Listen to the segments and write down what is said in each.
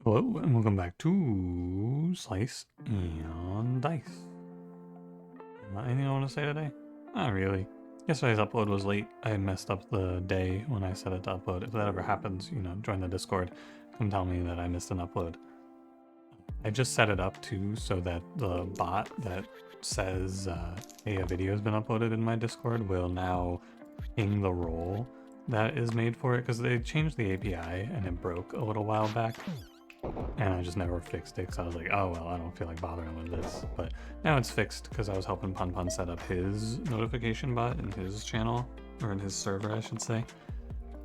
Hello and welcome back to Slice and Dice. Anything I want to say today? Not really. Yesterday's upload was late. I messed up the day when I set it to upload. If that ever happens, join the Discord. Come tell me that I missed an upload. I just set it up too so that the bot that says, hey, a video has been uploaded in my Discord will now ping the role that is made for it, because they changed the API and it broke a little while back. And I just never fixed it because I was like, oh well, I don't feel like bothering with this. But now it's fixed because I was helping Pun Pun set up his notification bot in his channel, or in his server I should say.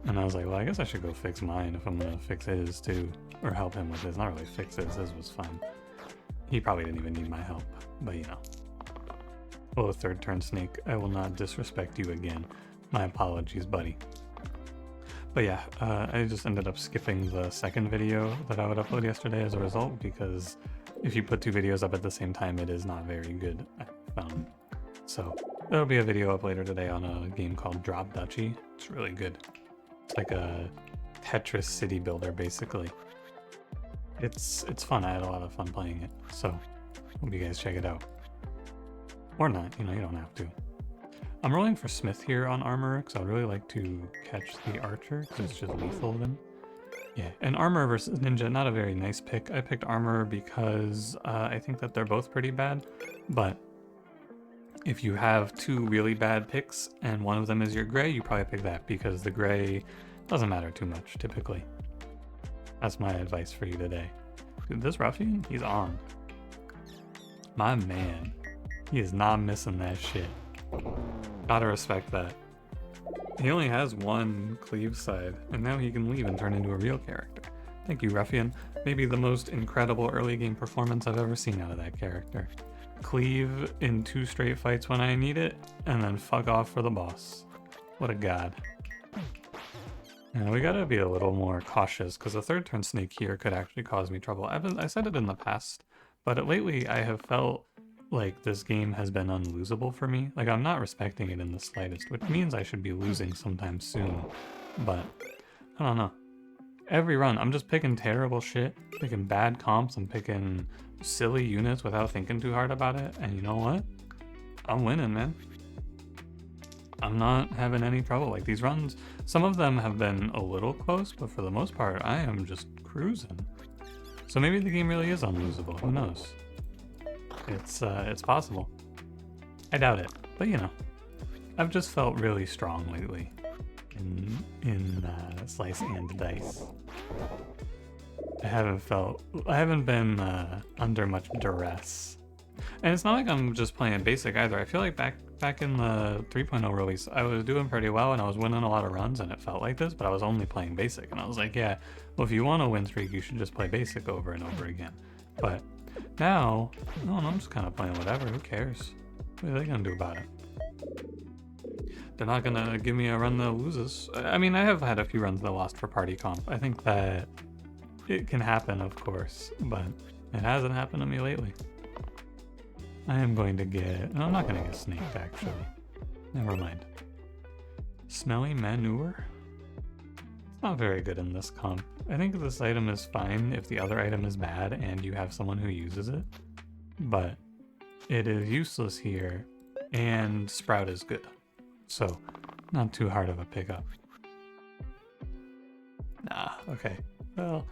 And I was like, well, I guess I should go fix mine if I'm gonna fix his too, or help him with his. Not really fix his was fine. He probably didn't even need my help, but you know. Oh, third turn snake, I will not disrespect you again. My apologies, buddy. But yeah, I just ended up skipping the second video that I would upload yesterday as a result, because if you put two videos up at the same time, it is not very good, I found. So there'll be a video up later today on a game called Drop Duchy. It's really good. It's like a Tetris city builder, basically. It's fun. I had a lot of fun playing it, so hope you guys check it out. Or not, you don't have to. I'm rolling for Smith here on armor because I would really like to catch the archer because it's just lethal then. Yeah, and armor versus ninja, not a very nice pick. I picked armor because I think that they're both pretty bad, but if you have two really bad picks and one of them is your gray, you probably pick that because the gray doesn't matter too much typically. That's my advice for you today. Dude, this ruffian, he's on. My man, he is not missing that shit. Gotta respect that. He only has one cleave side, and now he can leave and turn into a real character. Thank you, Ruffian. Maybe the most incredible early game performance I've ever seen out of that character. Cleave in 2 straight fights when I need it, and then fuck off for the boss. What a god. And we gotta be a little more cautious, because a third turn snake here could actually cause me trouble. I said it in the past, but lately I have felt like this game has been unlosable for me. Like, I'm not respecting it in the slightest, which means I should be losing sometime soon. But I don't know. Every run, I'm just picking terrible shit, picking bad comps, and picking silly units without thinking too hard about it. And you know what? I'm winning, man. I'm not having any trouble. Like, these runs, some of them have been a little close, but for the most part, I am just cruising. So maybe the game really is unlosable. Who knows? It's possible. I doubt it, but I've just felt really strong lately in Slice and Dice. I haven't been under much duress, and it's not like I'm just playing basic either. I feel like back in the 3.0 release, I was doing pretty well and I was winning a lot of runs, and it felt like this, but I was only playing basic, and I was like, yeah, well, if you want a win streak, you should just play basic over and over again. But now, no, I'm just kind of playing whatever. Who cares? What are they gonna do about it? They're not gonna give me a run that loses. I mean, I have had a few runs that lost for party comp. I think that it can happen, of course, but it hasn't happened to me lately. I am going to get... No, I'm not gonna get snaked, actually. Never mind. Smelly manure? It's not very good in this comp. I think this item is fine if the other item is bad and you have someone who uses it, but it is useless here, and Sprout is good, so not too hard of a pickup. Nah, okay, well,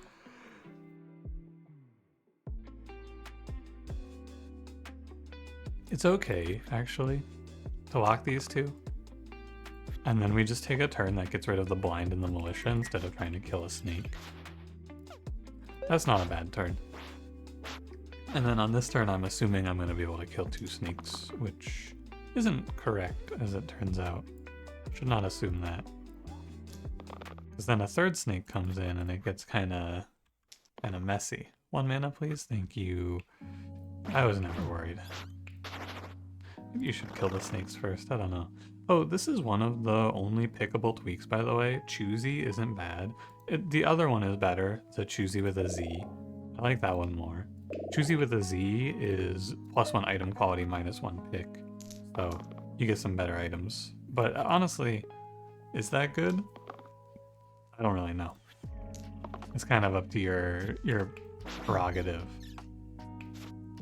it's okay, actually, to lock these two. And then we just take a turn that gets rid of the blind and the militia instead of trying to kill a snake. That's not a bad turn. And then on this turn, I'm assuming I'm going to be able to kill 2 snakes, which isn't correct, as it turns out. Should not assume that. Because then a third snake comes in and it gets kind of messy. 1 mana, please. Thank you. I was never worried. Maybe you should kill the snakes first. I don't know. Oh, this is one of the only pickable tweaks, by the way. Choosy isn't bad. The other one is better, the Choosy with a Z. I like that one more. Choosy with a Z is +1 item quality, -1 pick. So you get some better items. But honestly, is that good? I don't really know. It's kind of up to your prerogative.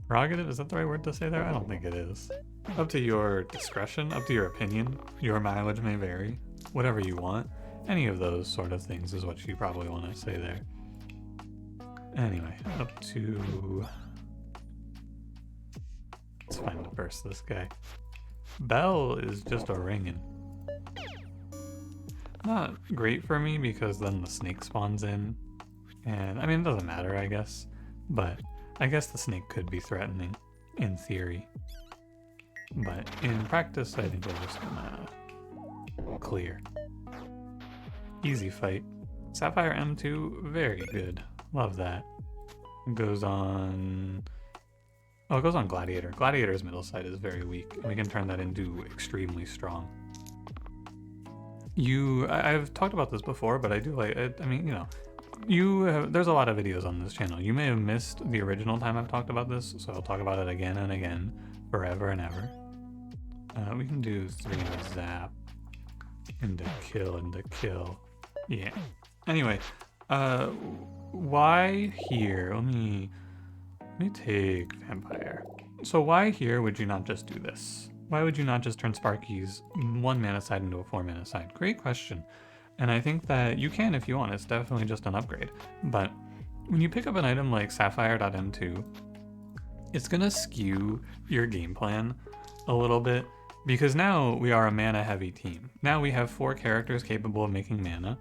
Prerogative, is that the right word to say there? I don't think it is. Up to your discretion, up to your opinion. Your mileage may vary. Whatever you want. Any of those sort of things is what you probably want to say there. Anyway, up to... Let's find the burst this guy. Bell is just a ringing. Not great for me because then the snake spawns in. And, I mean, it doesn't matter, I guess. But I guess the snake could be threatening, in theory. But in practice, I think we're just gonna clear. Easy fight. Sapphire M2, very good. Love that. It goes on... Oh, it goes on Gladiator. Gladiator's middle side is very weak, and we can turn that into extremely strong. I've talked about this before, but I do like it. I mean, you know, there's a lot of videos on this channel. You may have missed the original time I've talked about this, so I'll talk about it again and again, forever and ever. We can do 3 and a zap, and a kill. Yeah. Anyway, why here? Let me take Vampire. So why here would you not just do this? Why would you not just turn Sparky's 1 mana side into a 4 mana side? Great question. And I think that you can if you want. It's definitely just an upgrade. But when you pick up an item like Sapphire.M2, it's gonna skew your game plan a little bit because now we are a mana heavy team. Now we have 4 characters capable of making mana.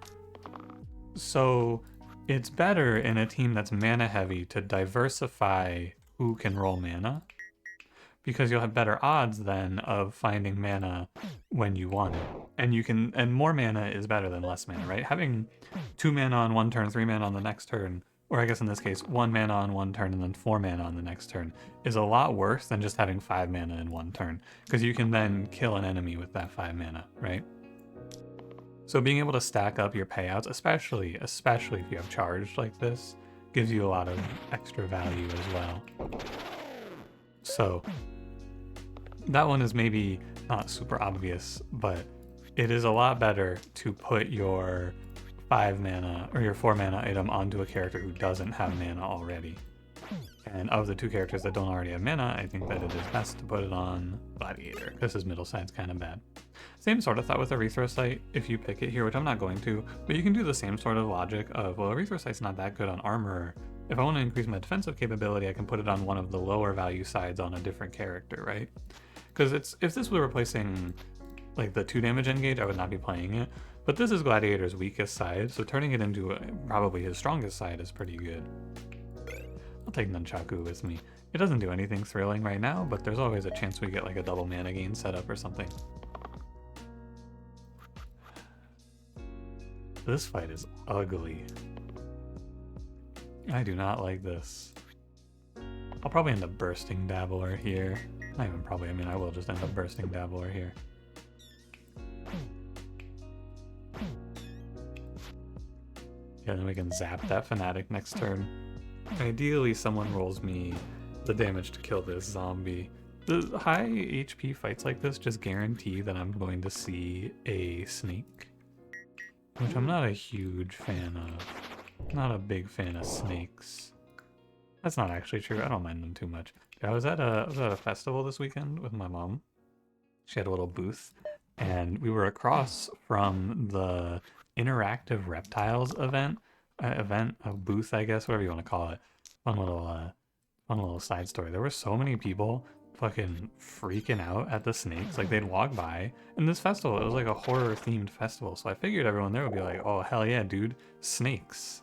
So it's better in a team that's mana heavy to diversify who can roll mana, because you'll have better odds then of finding mana when you want it. And more mana is better than less mana, right? Having 2 mana on one turn, 3 mana on the next turn, or I guess in this case, 1 mana on one turn and then 4 mana on the next turn is a lot worse than just having 5 mana in one turn, because you can then kill an enemy with that 5 mana, right? So being able to stack up your payouts, especially if you have charged like this, gives you a lot of extra value as well. So that one is maybe not super obvious, but it is a lot better to put your 5 mana or your 4 mana item onto a character who doesn't have mana already. And of the 2 characters that don't already have mana, I think that it is best to put it on Gladiator, because his middle side's kind of bad. Same sort of thought with Erythrocyte, if you pick it here, which I'm not going to, but you can do the same sort of logic of, well, Erythrocyte's not that good on Armorer. If I want to increase my defensive capability, I can put it on one of the lower value sides on a different character, right? Because if this were replacing like the 2 damage engage, I would not be playing it. But this is Gladiator's weakest side, so turning it into probably his strongest side is pretty good. I'll take Nunchaku with me. It doesn't do anything thrilling right now, but there's always a chance we get like a double mana gain setup or something. This fight is ugly. I do not like this. I'll probably end up bursting Dabbler here. Not even probably, I mean I will just end up bursting Dabbler here. Yeah, then we can zap that Fanatic next turn. Ideally, someone rolls me the damage to kill this zombie. The high HP fights like this just guarantee that I'm going to see a snake, which I'm not a huge fan of. Not a big fan of snakes. That's not actually true. I don't mind them too much. I was at a festival this weekend with my mom. She had a little booth, and we were across from the Interactive Reptiles event, a booth, I guess, whatever you want to call it. Fun little side story. There were so many people fucking freaking out at the snakes. Like, they'd walk by, and this festival, it was like a horror themed festival, so I figured everyone there would be like, oh hell yeah dude, snakes.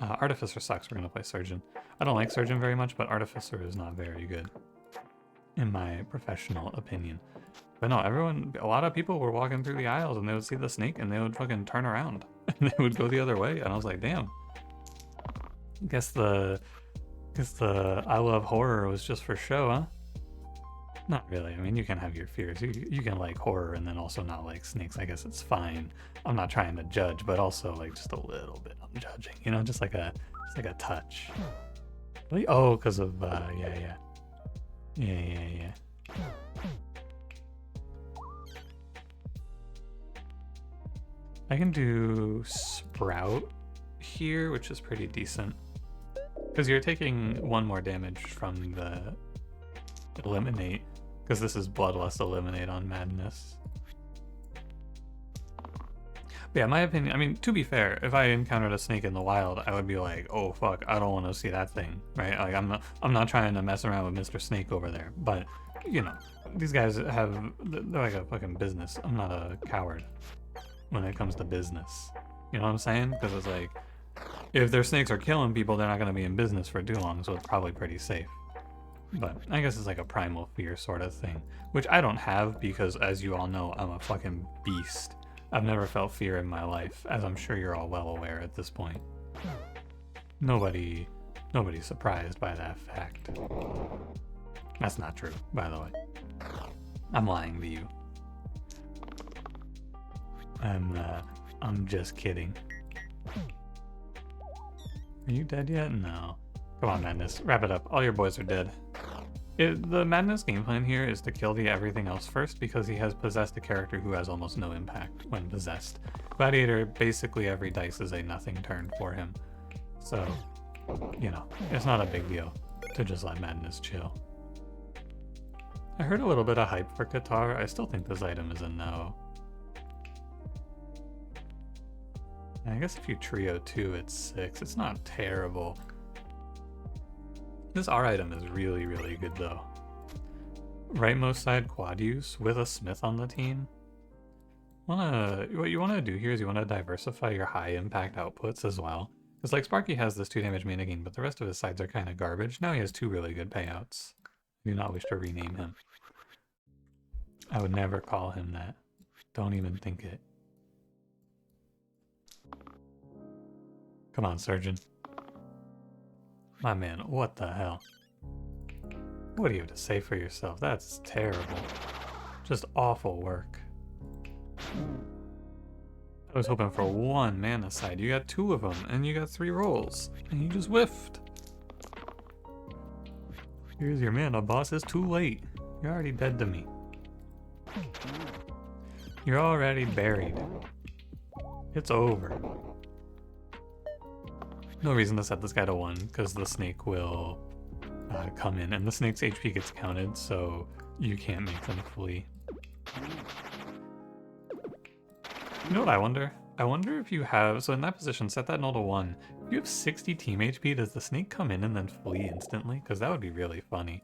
Artificer sucks. We're gonna play Surgeon. I don't like Surgeon very much, but Artificer is not very good in my professional opinion. But no, a lot of people were walking through the aisles and they would see the snake and they would fucking turn around and they would go the other way, and I was like, damn. Guess the I love horror was just for show, huh? Not really. I mean, you can have your fears. You can like horror and then also not like snakes. I guess it's fine. I'm not trying to judge, but also like just a little bit I'm judging, you know, just like a touch. Really? Oh, because of yeah. I can do Sprout here, which is pretty decent. Because you're taking 1 more damage from the eliminate, because this is Bloodlust Eliminate on Madness. But yeah, my opinion, I mean, to be fair, if I encountered a snake in the wild, I would be like, oh fuck, I don't want to see that thing, right? Like, I'm not trying to mess around with Mr. Snake over there, but, you know, these guys they're like a fucking business. I'm not a coward when it comes to business. You know what I'm saying? Because it's like, if their snakes are killing people, they're not going to be in business for too long, so it's probably pretty safe. But I guess it's like a primal fear sort of thing, which I don't have because, as you all know, I'm a fucking beast. I've never felt fear in my life, as I'm sure you're all well aware at this point. Nobody's surprised by that fact. That's not true, by the way. I'm lying to you. I'm just kidding. Are you dead yet? No. Come on, Madness. Wrap it up. All your boys are dead. The Madness game plan here is to kill the everything else first because he has possessed a character who has almost no impact when possessed. Gladiator, basically every dice is a nothing turn for him. So, you know, it's not a big deal to just let Madness chill. I heard a little bit of hype for Qatar. I still think this item is a no. I guess if you trio 2, it's 6. It's not terrible. This R item is really, really good though. Rightmost side quad use with a smith on the team. What you want to do here is you want to diversify your high impact outputs as well. Because like Sparky has this 2 damage mana gain, but the rest of his sides are kind of garbage. Now he has 2 really good payouts. I do not wish to rename him. I would never call him that. Don't even think it. Come on, Surgeon. My man, what the hell? What do you have to say for yourself? That's terrible. Just awful work. I was hoping for 1 mana side. You got 2 of them, and you got 3 rolls. And you just whiffed. Here's your mana, boss. It's too late. You're already dead to me. You're already buried. It's over. No reason to set this guy to 1, because the snake will come in, and the snake's HP gets counted, so you can't make them flee. You know what I wonder? I wonder if you have, so in that position, set that null to 1. If you have 60 team HP, does the snake come in and then flee instantly? Because that would be really funny.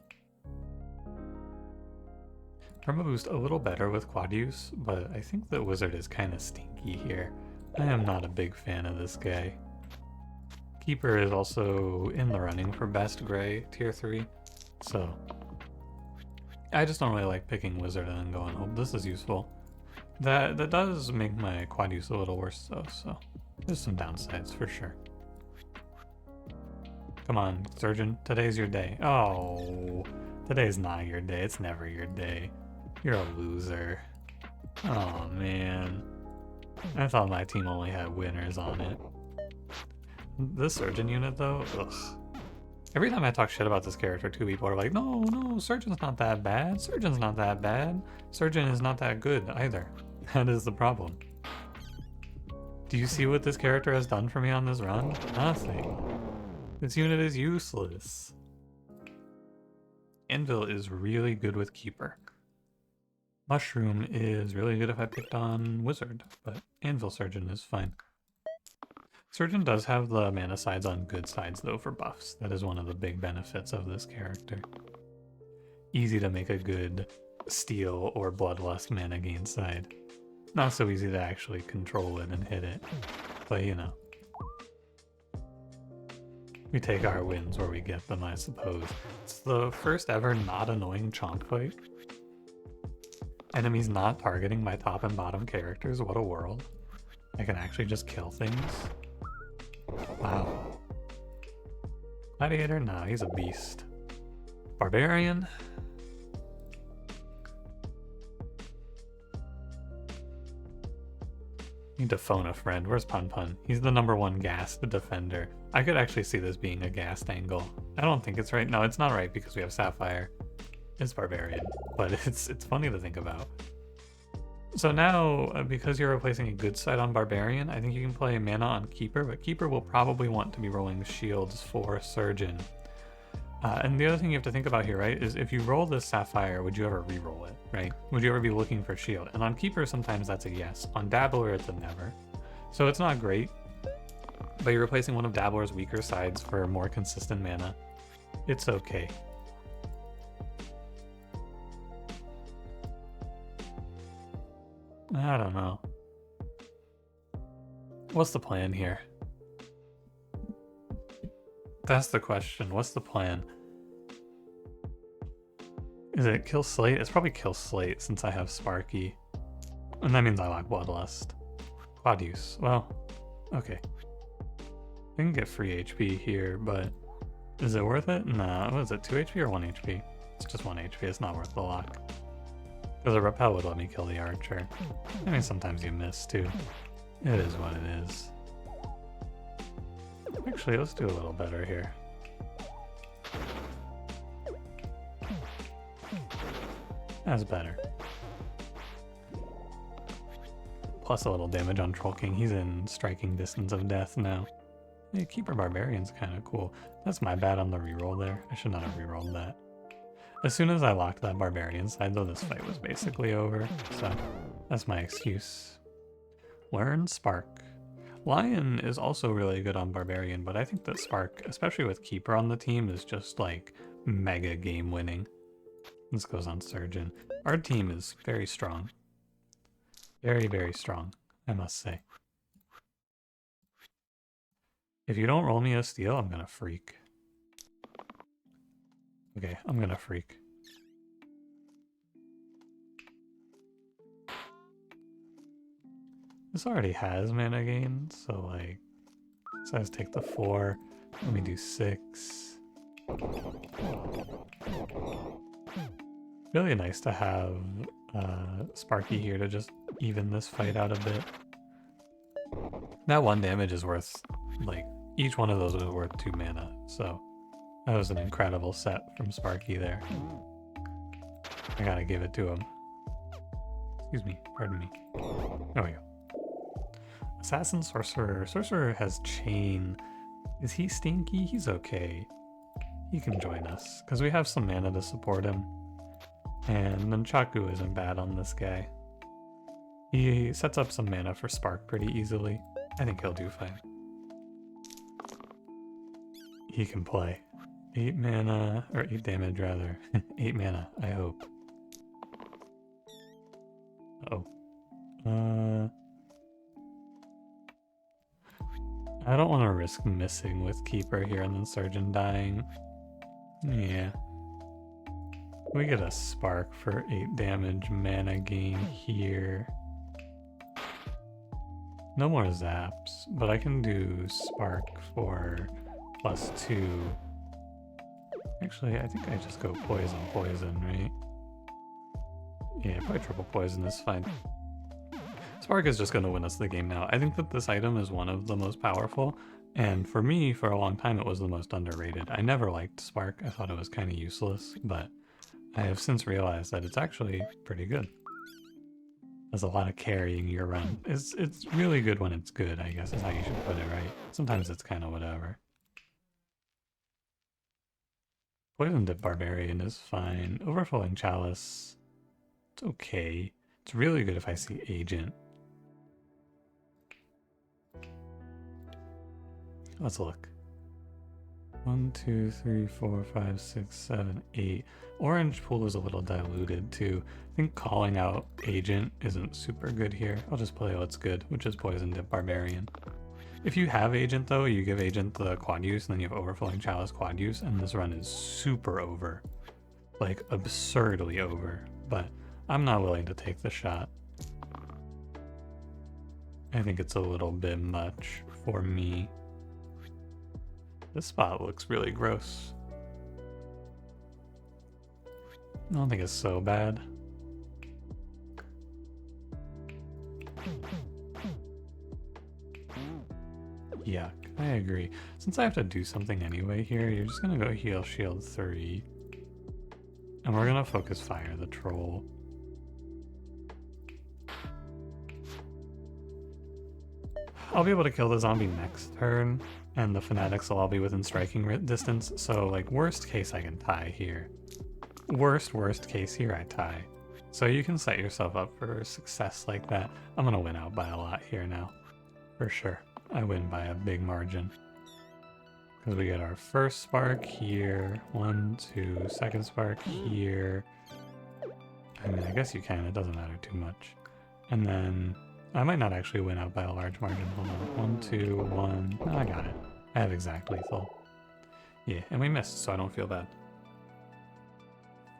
Perma boost a little better with quad use, but I think the wizard is kind of stinky here. I am not a big fan of this guy. Keeper is also in the running for best gray tier 3, so I just don't really like picking wizard and then going, oh, this is useful. That does make my quad use a little worse though, so there's some downsides for sure. Come on, Surgeon, today's your day. Oh, today's not your day, it's never your day. You're a loser. Oh man, I thought my team only had winners on it. This Surgeon unit though, ugh. Every time I talk shit about this character, 2 people are like, no, Surgeon's not that bad. Surgeon's not that bad. Surgeon is not that good either. That is the problem. Do you see what this character has done for me on this run? Nothing. This unit is useless. Anvil is really good with Keeper. Mushroom is really good if I picked on Wizard, but Anvil Surgeon is fine. Surgeon does have the mana sides on good sides though for buffs. That is one of the big benefits of this character. Easy to make a good Steel or Bloodlust mana gain side. Not so easy to actually control it and hit it, but you know. We take our wins where we get them, I suppose. It's the first ever not annoying chonk fight. Enemies not targeting my top and bottom characters, what a world. I can actually just kill things. Wow. Gladiator? Nah, he's a beast. Barbarian? Need to phone a friend. Where's Pun Pun? He's the #1 gassed defender. I could actually see this being a gassed angle. I don't think it's right. No, it's not right because we have Sapphire. It's Barbarian, but it's funny to think about. So now, because you're replacing a good side on Barbarian, I think you can play Mana on Keeper, but Keeper will probably want to be rolling shields for Surgeon. And the other thing you have to think about here, right, is if you roll this Sapphire, would you ever re-roll it, right? Would you ever be looking for shield? And on Keeper, sometimes that's a yes. On Dabbler, it's a never. So it's not great, but you're replacing one of Dabbler's weaker sides for more consistent mana. It's okay. I don't know. What's the plan here? That's the question. What's the plan? Is it kill Slate? It's probably kill Slate since I have Sparky. And that means I lack Bloodlust. Claudius. Well, okay. I can get free HP here, but is it worth it? Nah, what is it, 2 HP or 1 HP? It's just 1 HP, it's not worth the lock. Because a repel would let me kill the archer. I mean, sometimes you miss too. It is what it is. Actually, let's do a little better here. That's better. Plus a little damage on Troll King. He's in striking distance of death now. Yeah, Keeper Barbarian's kind of cool. That's my bad on the reroll there. I should not have rerolled that. As soon as I locked that Barbarian side, though, this fight was basically over. So that's my excuse. Learn Spark. Lion is also really good on Barbarian, but I think that Spark, especially with Keeper on the team, is just like mega game winning. This goes on Surgeon. Our team is very strong. Very, very strong, I must say. If you don't roll me a steal, I'm gonna freak. Okay, I'm gonna freak. This already has mana gain, so like, so let's take the 4. Let me do 6. Really nice to have Sparky here to just even this fight out a bit. That 1 damage is worth, like, each one of those was worth 2 mana, so that was an incredible set from Sparky there. I gotta give it to him. Excuse me, pardon me. There we go. Assassin Sorcerer. Sorcerer has Chain. Is he stinky? He's okay. He can join us, because we have some mana to support him. And Nunchaku isn't bad on this guy. He sets up some mana for Spark pretty easily. I think he'll do fine. He can play. 8 mana, or 8 damage rather. 8 mana, I hope. Uh-oh. I don't want to risk missing with Keeper here and then Surgeon dying. Yeah. We get a Spark for 8 damage mana gain here. No more zaps, but I can do Spark for +2. Actually, I think I just go poison, right? Yeah, probably triple poison is fine. Spark is just going to win us the game now. I think that this item is one of the most powerful, and for me, for a long time, it was the most underrated. I never liked Spark. I thought it was kind of useless, but I have since realized that it's actually pretty good. There's a lot of carrying your run. It's really good when it's good, I guess is how you should put it, right? Sometimes it's kind of whatever. Poison Dip Barbarian is fine. Overflowing Chalice, it's okay. It's really good if I see Agent. Let's look. 1, 2, 3, 4, 5, 6, 7, 8. Orange pool is a little diluted too. I think calling out Agent isn't super good here. I'll just play what's good, which is Poison Dip Barbarian. If you have Agent though, you give Agent the quad use and then you have Overflowing Chalice quad use, and this run is super over. Like absurdly over. But I'm not willing to take the shot. I think it's a little bit much for me. This spot looks really gross. I don't think it's so bad. Yuck, I agree. Since I have to do something anyway here, you're just gonna go heal shield 3. And we're gonna focus fire the troll. I'll be able to kill the zombie next turn, and the fanatics will all be within striking distance, so like worst case I can tie here. Worst case here I tie. So you can set yourself up for success like that. I'm gonna win out by a lot here now. For sure. I win by a big margin. Because we get our first spark here. 1, 2, second spark here. I mean, I guess you can. It doesn't matter too much. And then I might not actually win out by a large margin. Hold on. 1, 2, 1. No, I got it. I have exact lethal. Yeah, and we missed, so I don't feel bad.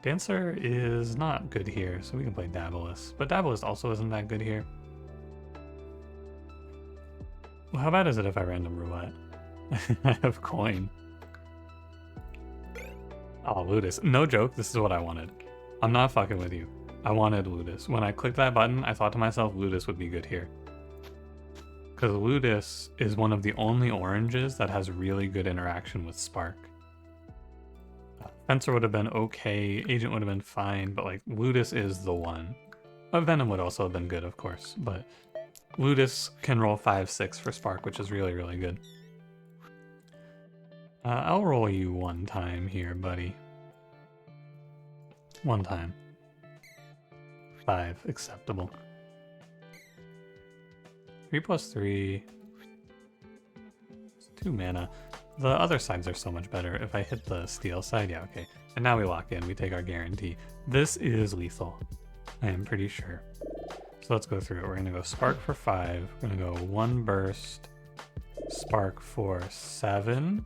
Dancer is not good here, so we can play Dabalist. But Dabalist also isn't that good here. Well, how bad is it if I random roulette? I have coin. Oh, Ludus. No joke, this is what I wanted. I'm not fucking with you. I wanted Ludus. When I clicked that button, I thought to myself, Ludus would be good here. Because Ludus is one of the only oranges that has really good interaction with Spark. Fencer would have been okay, Agent would have been fine, but like Ludus is the one. Venom would also have been good, of course, but Ludus can roll 5-6 for Spark, which is really, really good. I'll roll you one time here, buddy. One time. 5, acceptable. 3 + 3. It's 2 mana. The other sides are so much better. If I hit the steel side, yeah, okay. And now we lock in, we take our guarantee. This is lethal, I am pretty sure. So let's go through it. We're gonna go Spark for 5. We're gonna go 1 burst, Spark for 7.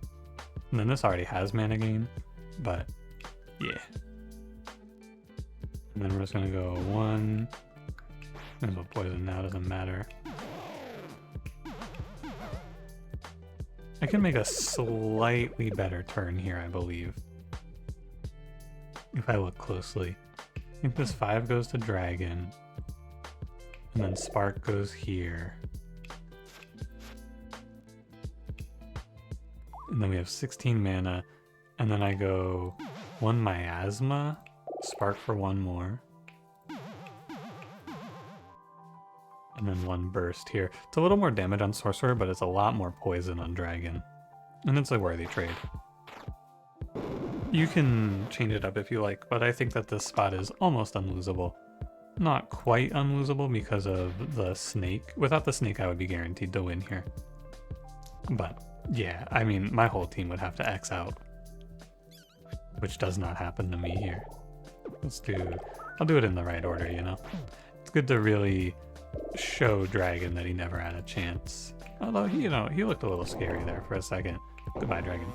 And then this already has mana gain, but yeah. And then we're just gonna go 1. Might as well poison now, doesn't matter. I can make a slightly better turn here, I believe. If I look closely. I think this 5 goes to Dragon. And then Spark goes here. And then we have 16 mana. And then I go 1 Miasma, Spark for 1 more. And then 1 burst here. It's a little more damage on Sorcerer, but it's a lot more poison on Dragon. And it's a worthy trade. You can change it up if you like, but I think that this spot is almost unlosable. Not quite unlosable because of the snake. Without the snake, I would be guaranteed to win here. But yeah, I mean, my whole team would have to X out. Which does not happen to me here. I'll do it in the right order, you know? It's good to really show Dragon that he never had a chance. Although, he looked a little scary there for a second. Goodbye, Dragon.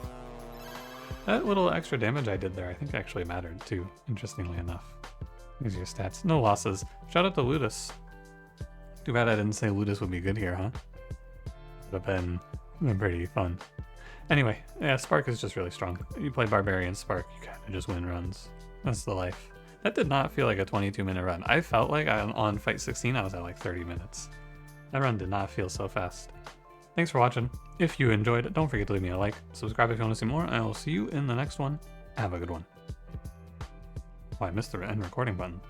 That little extra damage I did there, I think actually mattered too, interestingly enough. These are your stats. No losses. Shout out to Ludus. Too bad I didn't say Ludus would be good here, huh? Would have been pretty fun. Anyway, yeah, Spark is just really strong. You play Barbarian Spark, you kind of just win runs. That's the life. That did not feel like a 22-minute run. I felt like on Fight 16, I was at like 30 minutes. That run did not feel so fast. Thanks for watching. If you enjoyed it, don't forget to leave me a like. Subscribe if you want to see more, and I will see you in the next one. Have a good one. Oh, I missed the end recording button.